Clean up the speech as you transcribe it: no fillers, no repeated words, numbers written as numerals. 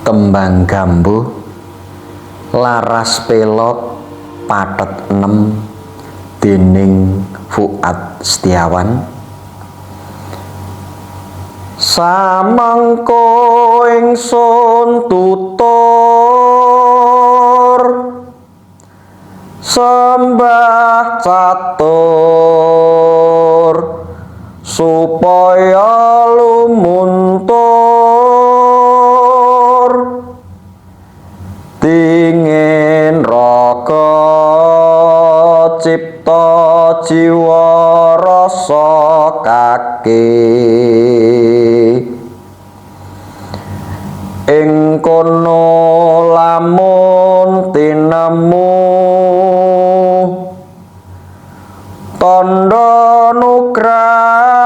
Kembang gambuh laras pelog pathet 6 dening Fuad Setiawan. Samangko ingsun tutur sembah catur supaya lumuntur dingin raga cipta jiwa rasa kaki ing kono lamun tinemu tandha nugrahane